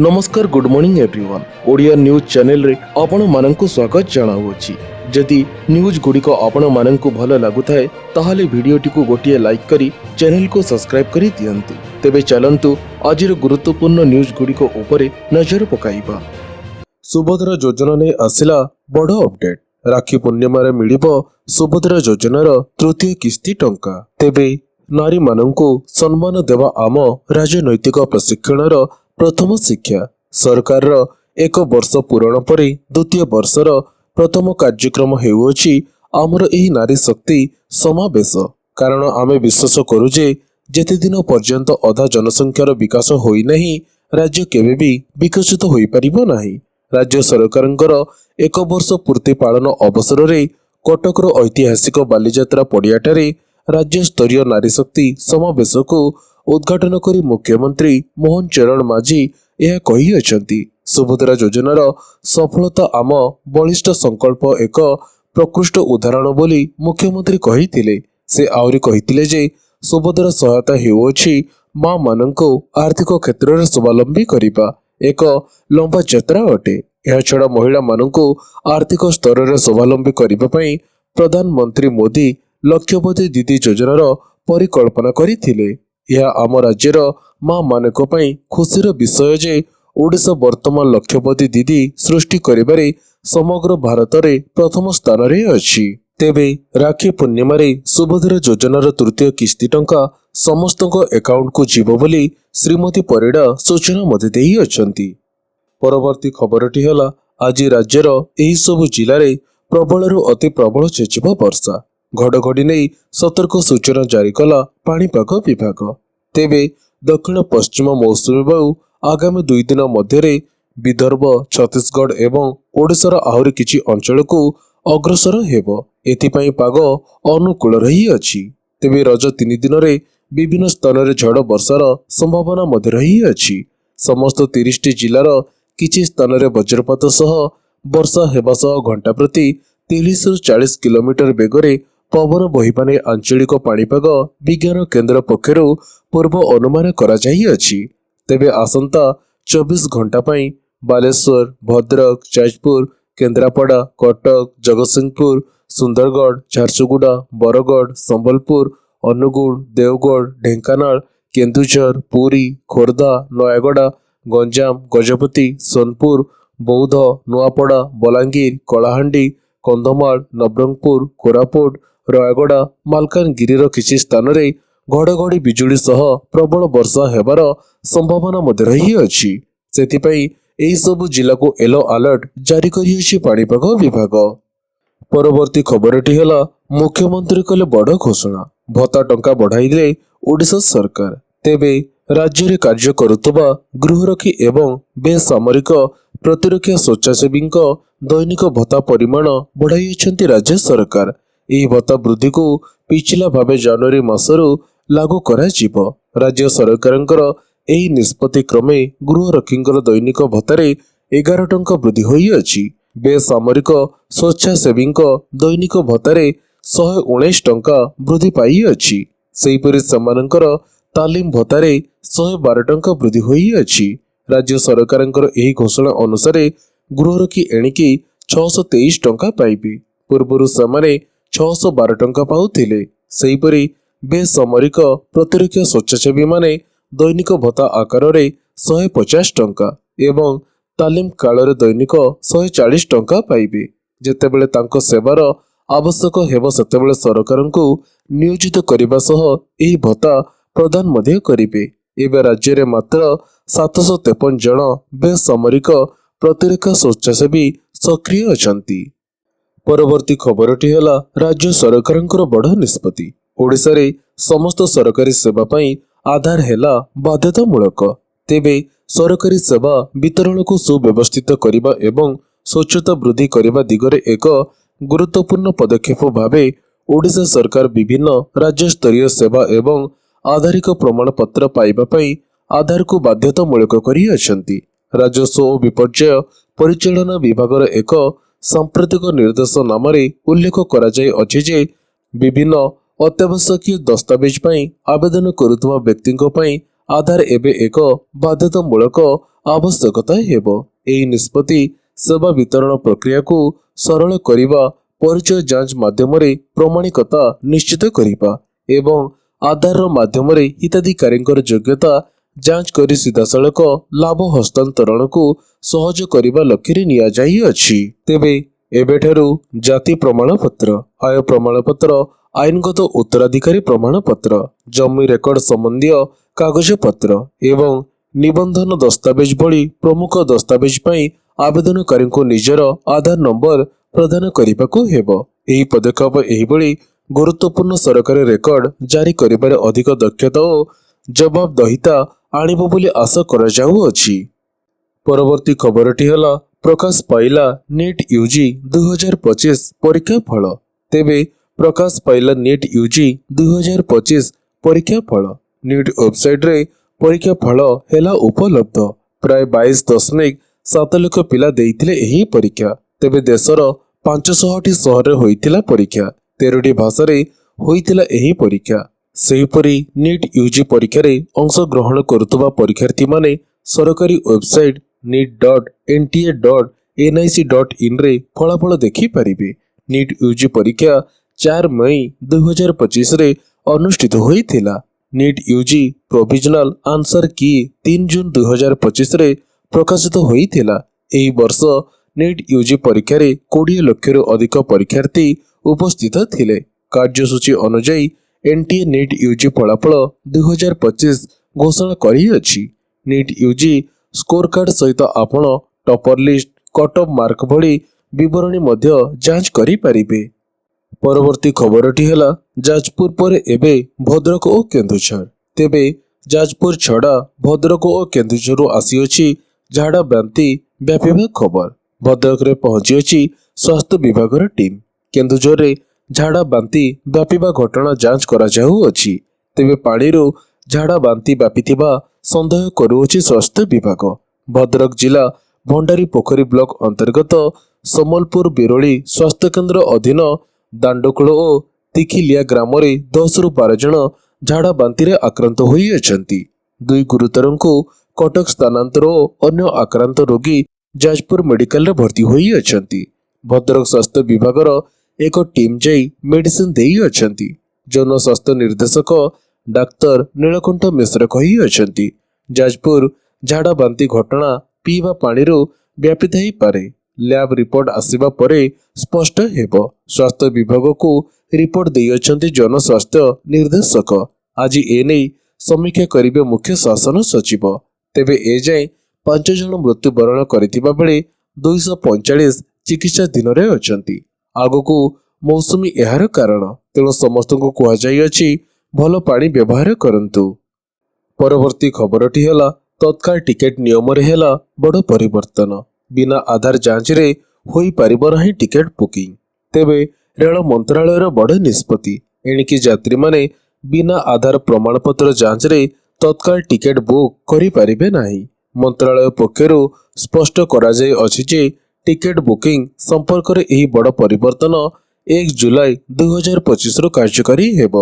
नमस्कार good morning everyone Odia news channel रे आपण माननकु स्वागत जणाउछि। जदि न्यूज गुड़िक आपण माननकु भल लागुथाए ताहाले वीडियोटी को गोटिए लाइक करी चैनल को सब्सक्राइब करी दियंतु। तेबे चलंतु आजिर गुरुत्वपूर्ण न्यूज गुड़िक उपरे नजर पकाइबा। सुभद्रा योजना ने आसिला बड़ अपडेट। राखी पूर्णिमारे मिलिबो सुभद्रा योजनार तृतीय किस्ती टंका। तेबे नारी माननकु सम्मान देवा आम राजनैतिक प्रशिक्षणर प्रथम शिक्षा। सरकार एक वर्ष पूरण पर द्वितीय वर्षर प्रथम कार्यक्रम हेउछि आमर एही नारी शक्ति समावेश। कारण आमे विश्वास करू जे जेते दिन पर्यंत अधा जनसंख्यार विकास होई नहीं राज्य केबे भी विकसित होई परिबो नाही। राज्य सरकारंकर एक वर्ष पूर्ति पालन अवसर रे कटकर ऐतिहासिक बालीजात्रा पड़ियाटारे राज्य स्तरीय नारी शक्ति समावेश को उद्घाटन करी मुख्यमंत्री मोहन चरण माझी यह कही अछंती। सुभद्रा योजनार सफलता आम बलिष्ठ संकल्प एक प्रकृष्ट उदाहरण बोली मुख्यमंत्री कहिथिले। से आउरी कहिथिले जे सुभद्रा सहायता हेउछि मां माननको आर्थिक क्षेत्र में स्वावलंबी करिबा एक लंबा यात्रा अटे। यह छड़ा महिला माननको आर्थिक स्तर में स्वावलंबी करिबा पई प्रधानमंत्री मोदी लक्षपति दीदी योजनार परिकल्पना करिथिले। यह आम राज्यर मां मानक पई खुशीर विषय जे ओडिशा वर्तमान लक्षपति दीदी सृष्टि करिबारे समग्र भारत रे प्रथम स्थान रे अछि। तेबे राखी पूर्णिमा रे सुभद्रा योजनार तृतीय किस्ती टंका समस्तक अकाउंट को जीव बोली श्रीमती परिडा सूचना मते देई अछंती। परवर्ती खबरटी हला आज राज्यर एही सब जिल्ला रे प्रबलरु अति प्रबल चेचिबा वर्षा घड़घड़ी नहीं सतर्क सूचना जारी कला पाणीपाग विभाग। तेबे दक्षिण पश्चिम मौसुमी वायु आगामी 2 दिन मध्य विदर्भ छत्तीसगढ़ एवं ओडिशार आहुरी किछि अंचल को अग्रसर हेब। एथिपाई पाग अनुकूल रही अछि। तेबे रज 3 दिन रे विभिन्न स्थान रे झड़ वर्षार संभावना मध्य रही अछि। समस्त 30 जिल्लार किछि स्थान रे वज्रपात सह वर्षा हेबा सह घंटा प्रति 30 ରୁ 40 किलोमीटर बेगरे पवन बहिपाने आंचलिक पाणीपाग विज्ञान केन्द्र पक्षरु पूर्व अनुमान करा जाई अछि। तेबे आसंता 24 घंटा पई बालेश्वर भद्रक जाजपुर केन्द्रापड़ा कटक जगतसिंहपुर सुंदरगढ़ झारसुगुड़ा बरगढ़ संबलपुर अनुगुल देवगढ़ ढेंकानाल केन्दुझर पुरी खोर्धा नयागड़ा गंजाम गजपति सोनपुर बौद्ध नुआपड़ा बलांगीर कलाहांडी कंधमाल नवरंगपुर कोरापुट रायगड़ा मालकानगिरीर किछि स्थान रे घड़घड़ी बिजुली सह प्रबल वर्षा हेबार संभावना मध्य रही अछि। सेथिपई एही सब जिला को येलो अलर्ट जारी करिछि पाणीपाग विभाग। परवर्ती खबरटी हला मुख्यमंत्री कले बड़ घोषणा भत्ता टंका बढ़ाई दिले ओडिशा सरकार। तेबे राज्य रे कार्य करुतबा गृहरक्षी एवं बेसामरिक प्रतिरक्षा स्वेच्छासेवी दैनिक भत्ता परिमाण बढ़ाई राज्य सरकार। यह भत्ता वृद्धि को पिछला भावे जनवरी मासरू लागू करा जिवो। राज्य सरकारंकर एही निष्पत्ति क्रमे गृहरक्षींकर दैनिक भत्तारे 11 टंका वृद्धि होई अछि। बेसामरिक स्वेच्छासेवी दैनिक भत्तारे 119 टंका वृद्धि पाई अछि। सेहिपरि समानंकर तालीम भत्तारे 112 टंका वृद्धि होई अछि। राज्य सरकारंकर एही घोषणा अनुसार गृहरक्षी एणिकी 623 टंका पाइबे। पूर्वरु समाने 612 टंका पाउथिले। सेहिपरि बेसामरिक प्रतिरक्षा स्वेच्छासेवी माने दैनिक भत्ता आकार रे 150 टंका एवं तालीम काल रे दैनिक 140 टंका पाइबे। जेतेबेले तांको सेवार आवश्यक हेब सेतेबेले सरकारंकु नियोजित करिबा सह एही भत्ता प्रदान मध्ये करिबे। एबे राज्य रे मात्र 753 जन बेसामरिक प्रतिरक्षा स्वेच्छासेवी सक्रिय अछंती। परवर्ती खबरटी हला राज्य सरकारंकर बड़ निष्पत्ति ओडिशा रे समस्त सरकारी सेवा पई आधार हेला बाध्यतामूलक। तेबे सरकारी सेवा वितरण को सुव्यवस्थित करिबा एवं स्वच्छता वृद्धि करिबा दिगरे एक गुरुत्वपूर्ण पदक्षेप भावे ओडिशा सरकार विभिन्न राज्य स्तरीय सेवा एवं आधारिक प्रमाण पत्र पाइबा पई आधार को बाध्यतामूलक करि अछंती। राजस्व और विपर्यय परिचालना विभागर एक सांप्रतिक निर्देश नाम उल्लेख करा जाय अछि जे विभिन्न अत्यावश्यक दस्तावेज पई आवेदन करुवा व्यक्तिंको पई ଆଧାର ଏବେ ଏକ ବାଧ୍ୟତାମୂଳକ ଆବଶ୍ୟକତା ହେବ। ଏହି ନିଷ୍ପତ୍ତି ସେବା ବିତରଣ ପ୍ରକ୍ରିୟାକୁ ସରଳ କରିବା, ପରିଚୟ ଯାଞ୍ଚ ମାଧ୍ୟମରେ ପ୍ରମାଣିକତା ନିଶ୍ଚିତ କରିବା ଏବଂ ଆଧାରର ମାଧ୍ୟମରେ ହିତାଧିକାରୀଙ୍କର ଯୋଗ୍ୟତା ଯାଞ୍ଚ କରି ସିଧାସଳଖ ଲାଭ ହସ୍ତାନ୍ତରଣକୁ ସହଜ କରିବା ଲକ୍ଷ୍ୟରେ ନିଆଯାଇଅଛି। ତେବେ ଏବେଠାରୁ ଜାତି ପ୍ରମାଣପତ୍ର, ଆୟ ପ୍ରମାଣପତ୍ର, ଆଇନଗତ ଉତ୍ତରାଧିକାରୀ ପ୍ରମାଣପତ୍ର, ଜମି ରେକର୍ଡ ସମ୍ବନ୍ଧୀୟ କାଗଜପତ୍ର ଏବଂ ନିବନ୍ଧନ ଦସ୍ତାବେଜ ଭଳି ପ୍ରମୁଖ ଦସ୍ତାବେଜ ପାଇଁ ଆବେଦନକାରୀଙ୍କୁ ନିଜର ଆଧାର ନମ୍ବର ପ୍ରଦାନ କରିବାକୁ ହେବ। ଏହି ପଦକ୍ଷେପ ଏହିଭଳି ଗୁରୁତ୍ୱପୂର୍ଣ୍ଣ ସରକାରୀ ରେକର୍ଡ ଜାରି କରିବାରେ ଅଧିକ ଦକ୍ଷତା ଓ ଜବାବଦିହିତା ଆଣିବ ବୋଲି ଆଶା କରାଯାଉଅଛି। ପରବର୍ତ୍ତୀ ଖବରଟି ହେଲା ପ୍ରକାଶ ପାଇଲା ନିଟ୍ ୟୁଜି 2025 ପରୀକ୍ଷା ଫଳ। ତେବେ ପ୍ରକାଶ ପାଇଲା ନିଟ୍ ୟୁଜି 2025 ପରୀକ୍ଷା ଫଳ। ନିଟ୍ ୱେବସାଇଟରେ ପରୀକ୍ଷା ଫଳ ହେଲା ଉପଲବ୍ଧ। ପ୍ରାୟ 22.7 ଲକ୍ଷ ପିଲା ଦେଇଥିଲେ ଏହି ପରୀକ୍ଷା। ତେବେ ଦେଶର 500ଟି ସହରରେ ହୋଇଥିଲା ପରୀକ୍ଷା। 13ଟି ଭାଷାରେ ହୋଇଥିଲା ଏହି ପରୀକ୍ଷା। ସେହିପରି ନିଟ୍ ୟୁଜି ପରୀକ୍ଷାରେ ଅଂଶଗ୍ରହଣ କରୁଥିବା ପରୀକ୍ଷାର୍ଥୀମାନେ ସରକାରୀ ୱେବସାଇଟ nit.nta.nic.in ରେ ଫଳାଫଳ ଦେଖିପାରିବେ। ନିଟ୍ ୟୁଜି ପରୀକ୍ଷା 4 ମଇ 2025ରେ ଅନୁଷ୍ଠିତ ହୋଇଥିଲା। ନିଟ୍ ୟୁଜି ପ୍ରୋଭିଜନାଲ ଆନ୍ସର କି 3 ଜୁନ୍ 2025ରେ ପ୍ରକାଶିତ ହୋଇଥିଲା। ଏହି ବର୍ଷ ନିଟ୍ ୟୁଜି ପରୀକ୍ଷାରେ 20 ଲକ୍ଷରୁ ଅଧିକ ପରୀକ୍ଷାର୍ଥୀ ଉପସ୍ଥିତ ଥିଲେ। କାର୍ଯ୍ୟସୂଚୀ ଅନୁଯାୟୀ ଏନ୍ଟିଏ ନିଟ୍ ୟୁଜି ଫଳାଫଳ 2025 ଘୋଷଣା କରିଅଛି। ନିଟ୍ ୟୁଜି ସ୍କୋର କାର୍ଡ ସହିତ ଆପଣ topper list, cut off mark ଭଳି ବିବରଣୀ ମଧ୍ୟ ଯାଞ୍ଚ କରିପାରିବେ। ପରବର୍ତ୍ତୀ ଖବରଟି ହେଲା ଯାଜପୁର ପରେ ଏବେ ଭଦ୍ରକ ଓ କେନ୍ଦୁଝର। ତେବେ ଯାଜପୁର ଛଡ଼ା ଭଦ୍ରକ ଓ କେନ୍ଦୁଝରରୁ ଆସିଅଛି ଝାଡ଼ା ବାନ୍ତି ବ୍ୟାପିବା ଖବର। ଭଦ୍ରକରେ ପହଞ୍ଚିଅଛି ସ୍ୱାସ୍ଥ୍ୟ ବିଭାଗର ଟିମ୍। କେନ୍ଦୁଝରରେ ଝାଡ଼ା ବାନ୍ତି ବ୍ୟାପିବା ଘଟଣା ଯାଞ୍ଚ କରାଯାଉଅଛି। ତେବେ ପାଣିରୁ ଝାଡ଼ା ବାନ୍ତି ବ୍ୟାପିଥିବା ସନ୍ଦେହ କରୁଅଛି ସ୍ୱାସ୍ଥ୍ୟ ବିଭାଗ। ଭଦ୍ରକ ଜିଲ୍ଲା ଭଣ୍ଡାରୀ ପୋଖରୀ ବ୍ଲକ ଅନ୍ତର୍ଗତ ସମଲପୁର ବିରୋଳି ସ୍ୱାସ୍ଥ୍ୟକେନ୍ଦ୍ର ଅଧୀନ ଦାଣ୍ଡକୁଳ ଓ ତିଖିଲିଆ ଗ୍ରାମରେ 10ରୁ 12 ଜଣ ଝାଡ଼ା ବାନ୍ତିରେ ଆକ୍ରାନ୍ତ ହୋଇଅଛନ୍ତି। 2 ଗୁରୁତରଙ୍କୁ କଟକ ସ୍ଥାନାନ୍ତର ଓ ଅନ୍ୟ ଆକ୍ରାନ୍ତ ରୋଗୀ ଯାଜପୁର ମେଡିକାଲରେ ଭର୍ତ୍ତି ହୋଇଅଛନ୍ତି। ଭଦ୍ରକ ସ୍ୱାସ୍ଥ୍ୟ ବିଭାଗର ଏକ ଟିମ୍ ଯାଇ ମେଡିସିନ ଦେଇଅଛନ୍ତି। ଜନସ୍ୱାସ୍ଥ୍ୟ ନିର୍ଦ୍ଦେଶକ ଡାକ୍ତର ନୀଳକଣ୍ଠ ମିଶ୍ର କହିଅଛନ୍ତି, ଯାଜପୁର ଝାଡ଼ା ବାନ୍ତି ଘଟଣା ପିଇବା ପାଣିରୁ ବ୍ୟାପିଥାଇପାରେ। ଲ୍ୟାବ୍ ରିପୋର୍ଟ ଆସିବା ପରେ ସ୍ପଷ୍ଟ ହେବ। ସ୍ୱାସ୍ଥ୍ୟ ବିଭାଗକୁ ରିପୋର୍ଟ ଦେଇଅଛନ୍ତି ଜନସ୍ୱାସ୍ଥ୍ୟ ନିର୍ଦ୍ଦେଶକ। ଆଜି ଏନେଇ ସମୀକ୍ଷା କରିବେ ମୁଖ୍ୟ ଶାସନ ସଚିବ। ତେବେ ଏଯାଏଁ 5 ଜଣ ମୃତ୍ୟୁବରଣ କରିଥିବା ବେଳେ 245 ଚିକିତ୍ସାଧୀନରେ ଅଛନ୍ତି। ଆଗକୁ ମୌସୁମୀ ଏହାର କାରଣ, ତେଣୁ ସମସ୍ତଙ୍କୁ କୁହାଯାଇଅଛି ଭଲ ପାଣି ବ୍ୟବହାର କରନ୍ତୁ। ପରବର୍ତ୍ତୀ ଖବରଟି ହେଲା ତତ୍କାଳ ଟିକେଟ ନିୟମରେ ହେଲା ବଡ଼ ପରିବର୍ତ୍ତନ। ବିନା ଆଧାର ଯାଞ୍ଚରେ ହୋଇପାରିବ ନାହିଁ ଟିକେଟ ବୁକିଂ। ତେବେ ରେଳ ମନ୍ତ୍ରାଳୟର ବଡ଼ ନିଷ୍ପତ୍ତି। ଏଣିକି ଯାତ୍ରୀମାନେ ବିନା ଆଧାର ପ୍ରମାଣପତ୍ର ଯାଞ୍ଚରେ ତତ୍କାଳ ଟିକେଟ ବୁକ୍ କରିପାରିବେ ନାହିଁ। ମନ୍ତ୍ରାଳୟ ପକ୍ଷରୁ ସ୍ପଷ୍ଟ କରାଯାଇଅଛି ଯେ ଟିକେଟ ବୁକିଂ ସମ୍ପର୍କରେ ଏହି ବଡ଼ ପରିବର୍ତ୍ତନ 1 ଜୁଲାଇ 2025ରୁ କାର୍ଯ୍ୟକାରୀ ହେବ।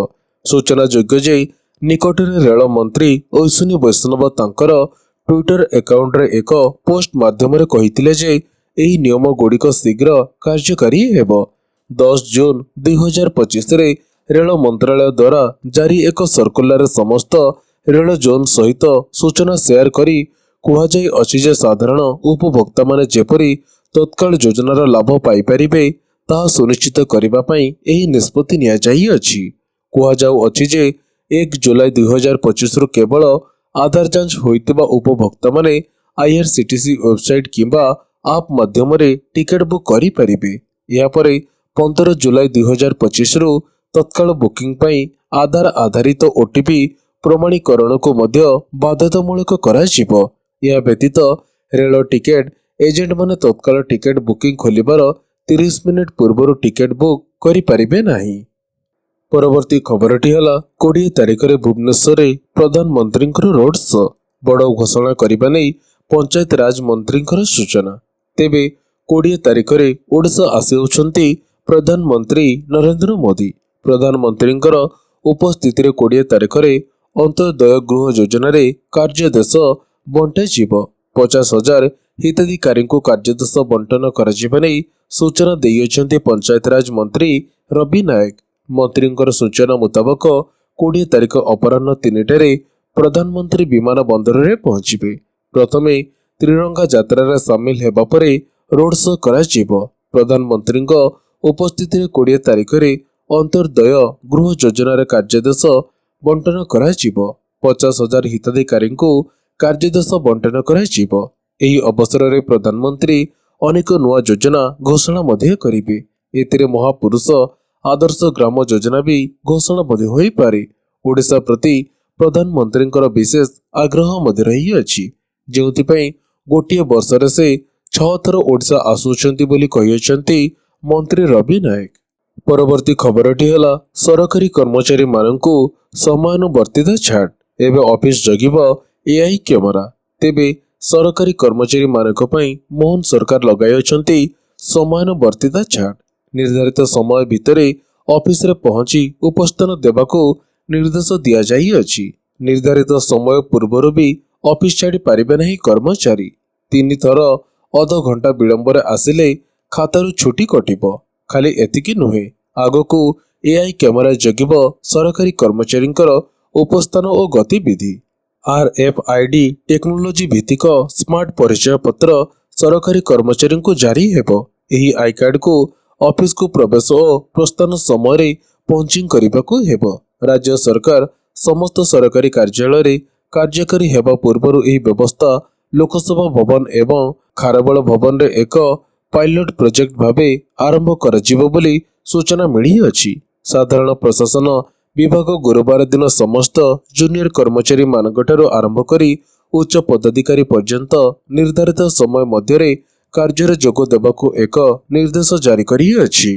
ସୂଚନାଯୋଗ୍ୟ ଯେ ନିକଟରେ ରେଳ ମନ୍ତ୍ରୀ ଅଶ୍ୱିନୀ ବୈଷ୍ଣବ ତାଙ୍କର ଟ୍ୱିଟର ଆକାଉଣ୍ଟରେ ଏକ ପୋଷ୍ଟ ମାଧ୍ୟମରେ କହିଥିଲେ ଯେ ଏହି ନିୟମଗୁଡ଼ିକ ଶୀଘ୍ର କାର୍ଯ୍ୟକାରୀ ହେବ। 10 ଜୁନ୍ 2025ରେ ରେଳ ମନ୍ତ୍ରାଳୟ ଦ୍ୱାରା ଜାରି ଏକ ସର୍କୁଲାରରେ ସମସ୍ତ ରେଳ ଜୋନ୍ ସହିତ ସୂଚନା ସେୟାର କରି କୁହାଯାଇଅଛି ଯେ ସାଧାରଣ ଉପଭୋକ୍ତାମାନେ ଯେପରି ତତ୍କାଳ ଯୋଜନାର ଲାଭ ପାଇପାରିବେ ତାହା ସୁନିଶ୍ଚିତ କରିବା ପାଇଁ ଏହି ନିଷ୍ପତ୍ତି ନିଆଯାଇଅଛି। କୁହାଯାଉଅଛି ଯେ 1 ଜୁଲାଇ 2025ରୁ କେବଳ ଆଧାର ଯାଞ୍ଚ ହୋଇଥିବା ଉପଭୋକ୍ତାମାନେ IRCTC ୱେବସାଇଟ କିମ୍ବା ଆପ୍ ମାଧ୍ୟମରେ ଟିକେଟ ବୁକ୍ କରିପାରିବେ। ଏହାପରେ 15 ଜୁଲାଇ 2025ରୁ ତତ୍କାଳ ବୁକିଂ ପାଇଁ ଆଧାର ଆଧାରିତ OTP ପ୍ରମାଣୀକରଣକୁ ମଧ୍ୟ ବାଧ୍ୟତାମୂଳକ କରାଯିବ। ଏହା ବ୍ୟତୀତ ରେଳ ଟିକେଟ ଏଜେଣ୍ଟମାନେ ତତ୍କାଳ ଟିକେଟ ବୁକିଂ ଖୋଲିବାର 30 ମିନିଟ୍ ପୂର୍ବରୁ ଟିକେଟ ବୁକ୍ କରିପାରିବେ ନାହିଁ। ପରବର୍ତ୍ତୀ ଖବରଟି ହେଲା 20 ତାରିଖରେ ଭୁବନେଶ୍ୱରରେ ପ୍ରଧାନମନ୍ତ୍ରୀଙ୍କର ରୋଡ୍ ଶୋ। ବଡ଼ ଘୋଷଣା କରିବା ନେଇ ପଞ୍ଚାୟତ ରାଜ ମନ୍ତ୍ରୀଙ୍କର ସୂଚନା। ତେବେ 20 ତାରିଖରେ ଓଡ଼ିଶା ଆସିଉଛନ୍ତି ପ୍ରଧାନମନ୍ତ୍ରୀ ନରେନ୍ଦ୍ର ମୋଦି। ପ୍ରଧାନମନ୍ତ୍ରୀଙ୍କର ଉପସ୍ଥିତିରେ 20 ତାରିଖରେ ଅନ୍ତର୍ଦୟ ଗୃହ ଯୋଜନାରେ କାର୍ଯ୍ୟଦେଶ ବଣ୍ଟାଯିବ। 50,000 ହିତାଧିକାରୀଙ୍କୁ କାର୍ଯ୍ୟଦେଶ ବଣ୍ଟନ କରାଯିବା ନେଇ ସୂଚନା ଦେଇଅଛନ୍ତି ପଞ୍ଚାୟତରାଜ ମନ୍ତ୍ରୀ ରବି ନାୟକ। ମନ୍ତ୍ରୀଙ୍କର ସୂଚନା ମୁତାବକ 20 ତାରିଖ ଅପରାହ୍ନ 3ଟାରେ ପ୍ରଧାନମନ୍ତ୍ରୀ ବିମାନ ବନ୍ଦରରେ ପହଞ୍ଚିବେ। ପ୍ରଥମେ ତ୍ରିରଙ୍ଗା ଯାତ୍ରାରେ ସାମିଲ ହେବା ପରେ ରୋଡ୍ ଶୋ କରାଯିବ। ପ୍ରଧାନମନ୍ତ୍ରୀଙ୍କ ଉପସ୍ଥିତିରେ 20 ତାରିଖରେ ଅନ୍ତର୍ଦୟ ଗୃହ ଯୋଜନାରେ କାର୍ଯ୍ୟଦେଶ ବଣ୍ଟନ କରାଯିବ। 50,000 ହିତାଧିକାରୀଙ୍କୁ କାର୍ଯ୍ୟଦେଶ ବଣ୍ଟନ କରାଯିବ। ଏହି ଅବସରରେ ପ୍ରଧାନମନ୍ତ୍ରୀ ଅନେକ ନୂଆ ଯୋଜନା ଘୋଷଣା ମଧ୍ୟ କରିବେ। ଏଥିରେ ମହାପୁରୁଷ ଆଦର୍ଶ ଗ୍ରାମ ଯୋଜନା ବି ଘୋଷଣା ମଧ୍ୟ ହୋଇପାରେ। ଓଡ଼ିଶା ପ୍ରତି ପ୍ରଧାନମନ୍ତ୍ରୀଙ୍କର ବିଶେଷ ଆଗ୍ରହ ମଧ୍ୟ ରହିଅଛି, ଯେଉଁଥିପାଇଁ ଗୋଟିଏ ବର୍ଷରେ ସେ 6 ଥର ଓଡ଼ିଶା ଆସୁଛନ୍ତି ବୋଲି କହିଅଛନ୍ତି ମନ୍ତ୍ରୀ ରବି ନାୟକ। ପରବର୍ତ୍ତୀ ଖବରଟି ହେଲା ସରକାରୀ କର୍ମଚାରୀମାନଙ୍କୁ ସମୟାନୁବର୍ତ୍ତିତା ଛାଡ଼। ଏବେ ଅଫିସ ଜଗିବ ଏଆଇ କ୍ୟାମେରା। ତେବେ ସରକାରୀ କର୍ମଚାରୀମାନଙ୍କ ପାଇଁ ମୋହନ ସରକାର ଲଗାଇଅଛନ୍ତି ସମୟାନୁବର୍ତ୍ତିତା ଛାଡ଼। ନିର୍ଦ୍ଧାରିତ ସମୟ ଭିତରେ ଅଫିସରେ ପହଞ୍ଚି ଉପସ୍ଥାନ ଦେବାକୁ ନିର୍ଦ୍ଦେଶ ଦିଆଯାଇଅଛି। ନିର୍ଦ୍ଧାରିତ ସମୟ ପୂର୍ବରୁ ବି ଅଫିସ ଛାଡ଼ି ପାରିବେ ନାହିଁ କର୍ମଚାରୀ। 3 ଥର ଅଧଘଣ୍ଟା ବିଳମ୍ବରେ ଆସିଲେ ଖାତାରୁ ଛୁଟି କଟିବ। ଖାଲି ଏତିକି ନୁହେଁ, ଆଗକୁ ଏଆଇ କ୍ୟାମେରା ଜଗିବ ସରକାରୀ କର୍ମଚାରୀଙ୍କର ଉପସ୍ଥାନ ଓ ଗତିବିଧି। RFID ଟେକ୍ନୋଲୋଜି ଭିତ୍ତିକ ସ୍ମାର୍ଟ ପରିଚୟ ପତ୍ର ସରକାରୀ କର୍ମଚାରୀଙ୍କୁ ଜାରି ହେବ। ଏହି ଆଇ କାର୍ଡକୁ ଅଫିସକୁ ପ୍ରବେଶ ଓ ପ୍ରସ୍ଥାନ ସମୟରେ ପଞ୍ଚିଂ କରିବାକୁ ହେବ। ରାଜ୍ୟ ସରକାର ସମସ୍ତ ସରକାରୀ କାର୍ଯ୍ୟାଳୟରେ କାର୍ଯ୍ୟକାରୀ ହେବା ପୂର୍ବରୁ ଏହି ବ୍ୟବସ୍ଥା ଲୋକସେବା ଭବନ ଏବଂ ଖାରବେଳ ଭବନରେ ଏକ ପାଇଲଟ ପ୍ରୋଜେକ୍ଟ ଭାବେ ଆରମ୍ଭ କରାଯିବ ବୋଲି ସୂଚନା ମିଳିଅଛି। ସାଧାରଣ ପ୍ରଶାସନ ବିଭାଗ ଗୁରୁବାର ଦିନ ସମସ୍ତ ଜୁନିୟର କର୍ମଚାରୀମାନଙ୍କଠାରୁ ଆରମ୍ଭ କରି ଉଚ୍ଚ ପଦାଧିକାରୀ ପର୍ଯ୍ୟନ୍ତ ନିର୍ଦ୍ଧାରିତ ସମୟ ମଧ୍ୟରେ କାର୍ଯ୍ୟରେ ଯୋଗ ଦେବାକୁ ଏକ ନିର୍ଦ୍ଦେଶ ଜାରି କରିଅଛି।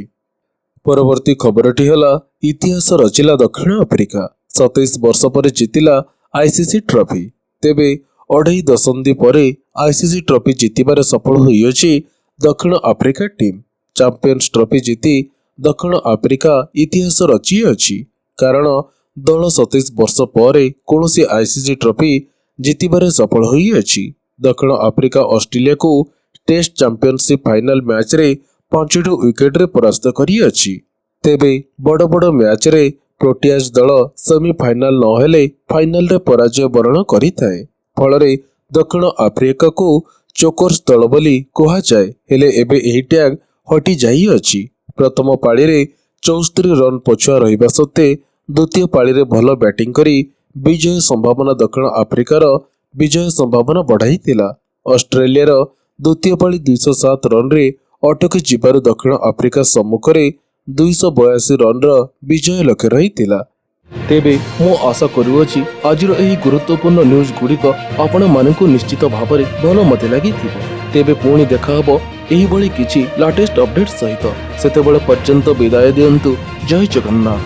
ପରବର୍ତ୍ତୀ ଖବରଟି ହେଲା ଇତିହାସ ରଚିଲା ଦକ୍ଷିଣ ଆଫ୍ରିକା। 27 ବର୍ଷ ପରେ ଜିତିଲା ICC ଟ୍ରଫି। ତେବେ 2.5 ଦଶନ୍ଧି ପରେ ICC ଟ୍ରଫି ଜିତିବାରେ ସଫଳ ହୋଇଅଛି ଦକ୍ଷିଣ ଆଫ୍ରିକା ଟିମ୍। ଚାମ୍ପିୟନ୍ସ ଟ୍ରଫି ଜିତି ଦକ୍ଷିଣ ଆଫ୍ରିକା ଇତିହାସ ରଚିଅଛି, କାରଣ ଦଳ 27 ବର୍ଷ ପରେ କୌଣସି ICC ଟ୍ରଫି ଜିତିବାରେ ସଫଳ ହୋଇଅଛି। ଦକ୍ଷିଣ ଆଫ୍ରିକା ଅଷ୍ଟ୍ରେଲିଆକୁ ଟେଷ୍ଟ ଚାମ୍ପିୟନସିପ୍ ଫାଇନାଲ ମ୍ୟାଚରେ 5ଟି ୱିକେଟରେ ପରାସ୍ତ କରିଅଛି। ତେବେ ବଡ଼ ବଡ଼ ମ୍ୟାଚରେ ପ୍ରୋଟିଆଜ ଦଳ ସେମିଫାଇନାଲ ନହେଲେ ଫାଇନାଲରେ ପରାଜୟ ବରଣ କରିଥାଏ। ଫଳରେ ଦକ୍ଷିଣ ଆଫ୍ରିକାକୁ ଚୋକର୍ସ ଦଳ ବୋଲି କୁହାଯାଏ। ହେଲେ ଏବେ ଏହି ଟ୍ୟାଗ ହଟି ଯାଇଅଛି। ପ୍ରଥମ ପାଳିରେ 74 ରନ୍ ପଛୁଆ ରହିବା ସତ୍ତ୍ୱେ ଦ୍ୱିତୀୟ ପାଳିରେ ଭଲ ବ୍ୟାଟିଂ କରି ବିଜୟ ସମ୍ଭାବନା ଦକ୍ଷିଣ ଆଫ୍ରିକାର ବିଜୟ ସମ୍ଭାବନା ବଢ଼ାଇଥିଲା। ଅଷ୍ଟ୍ରେଲିଆର ଦ୍ୱିତୀୟ ପାଳି 207 ରନ୍ରେ ଅଟକି ଯିବାରୁ ଦକ୍ଷିଣ ଆଫ୍ରିକା ସମ୍ମୁଖରେ 282 ରନ୍ର ବିଜୟ ଲକ୍ଷ୍ୟ ରହିଥିଲା। ତେବେ ମୁଁ ଆଶା କରୁଅଛି ଆଜିର ଏହି ଗୁରୁତ୍ୱପୂର୍ଣ୍ଣ ନ୍ୟୁଜ୍ ଗୁଡ଼ିକ ଆପଣମାନଙ୍କୁ ନିଶ୍ଚିତ ଭାବରେ ଭଲ ମଧ୍ୟ ଲାଗିଥିବ। ତେବେ ପୁଣି ଦେଖାହେବ ଏହିଭଳି କିଛି ଲାଟେଷ୍ଟ ଅପଡେଟ୍ ସହିତ। ସେତେବେଳେ ପର୍ଯ୍ୟନ୍ତ ବିଦାୟ ଦିଅନ୍ତୁ। ଜୟ ଜଗନ୍ନାଥ।